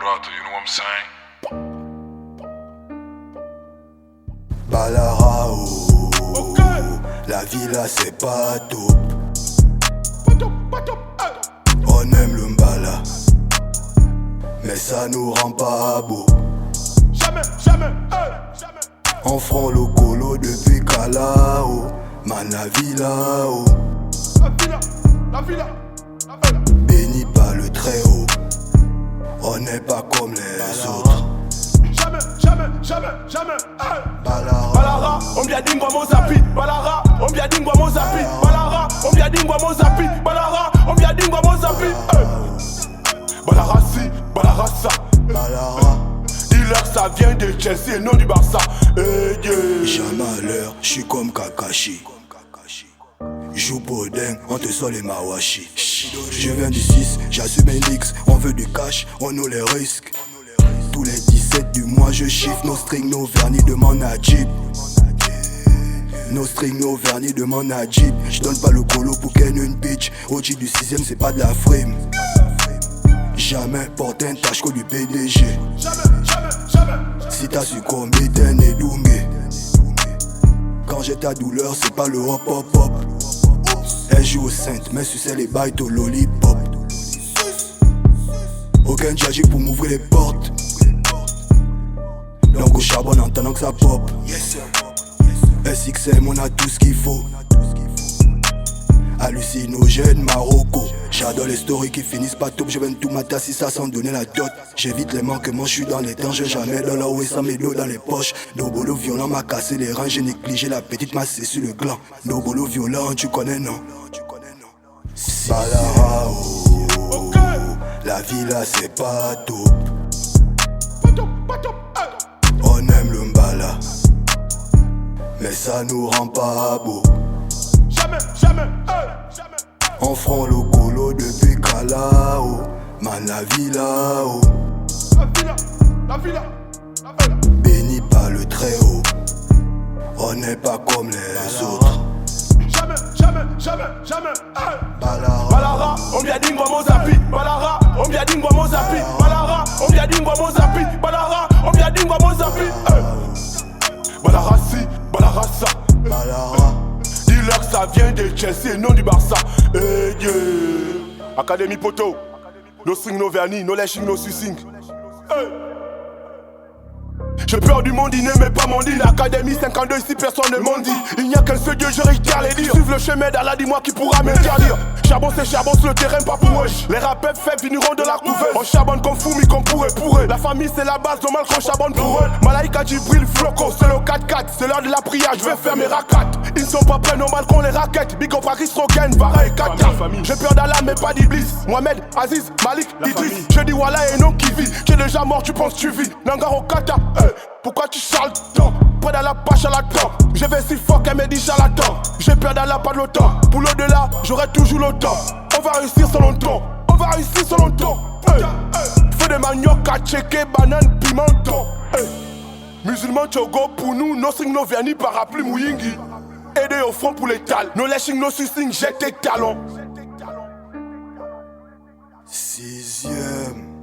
Murata, you know what I'm saying? Balarao, la villa c'est pas top. On aime le mbala, mais ça nous rend pas beau. Jamais. On front le colo depuis Kalao, man la villa oh. La villa. Béni par le très haut, on n'est pas comme les autres. Jamais. Balara, Ombiadingwa Mozapi. Balara, Ombiadingwa Mozapi. Balara, Ombiadingwa Mozapi. Balara, Ombiadingwa Mozapi. Balara si, Balara ça. Balara. Dis-leur ça vient de Chelsea et non du Barça. Jamais à l'heure, j'suis comme Kakashi. Joue Podeng, on te sort les mawashi. Je viens du 6, j'assume mes leaks. On veut du cash, on nous les risques. Tous les 17 du mois je chiffre. Nos strings, nos vernis, demande à Jeep. Nos strings, nos vernis, demande à Jeep. J'donne pas le colo pour qu'elle une bitch. OG du 6ème c'est pas de la frame. Jamais porter un tâche du PDG. Jamais. Si t'as succombé t'es un édoumé. Quand j'ai ta douleur c'est pas le hop hop hop. Elle joue au sainte mais sucer les bails au lollipop. Aucun djadji pour m'ouvrir les portes. Donc au charbon en attendant que ça pop. SXM on a tout ce qu'il faut. Hallucinogène Marocco. J'adore les stories qui finissent pas top. Je viens tout matin si ça sans donner la dot. J'évite les manquements, je suis dans les temps. J'ai jamais dans la way sans mes dos dans les poches. Nobolo violent m'a cassé les reins. J'ai négligé la petite masse sur le gland. Nobolo violent tu connais non. Balarao, la villa c'est pas top. On aime le mbala, mais ça nous rend pas beau. Jamais. On front le colo depuis Kalao, man la villa oh. La villa. Béni par le très haut, on n'est pas comme les autres. Jamais. Balara, Ombiadingwa Mozapi. Balara, Ombiadingwa Mozapi. Balara, Ombiadingwa Mozapi. Balara, Ombiadingwa Mozapi. Balara si, Balara ça. Balara. Dis-leur que ça vient de Chelsea et non du Barça. Académie Poto. No string, no vernis, no lashing, no sucing. J'ai peur du monde, il n'aimait pas mon deal. Académie 52, ici personne ne m'en dit. Il n'y a qu'un seul Dieu, je réitère les dires. Suive le chemin d'Allah, dis-moi qui pourra m'interdire. Charbon c'est charbon sur le terrain, pas pour wesh. Les rappeurs faibles finiront de la couveuse. On charbonne comme fou, mais comme pour eux. La famille c'est la base, normal qu'on charbonne pour eux. Malaïka Djibril, Floco, c'est le 4-4. C'est l'heure de la prière, je vais faire mes racates. Ils sont pas prêts, normal qu'on les raquette. Big up Paris, Rogan, Vara et Kata. J'ai peur d'Allah, mais pas d'Iblis. Mohamed, Aziz, Malik, Idriss. Je dis Wallah et non qui vit. T'es déjà mort, tu penses tu vis. Nangar au Kata, pourquoi tu charles tant? Près d'Allah, pas charlatan. Je vais si fort qu'elle me dit charlatan. J'ai peur d'Allah, pas de l'OTAN. Pour l'au-delà, j'aurai toujours l'OTAN. On va réussir sans longtemps. Feu de manioc à checker, banane, pimenton. Musulmans Togo pour nous, no string, no vernis, parapluie, mouyingi. Aider au front pour les tales. No lashing, no sucing, jette tes talons. 6ème.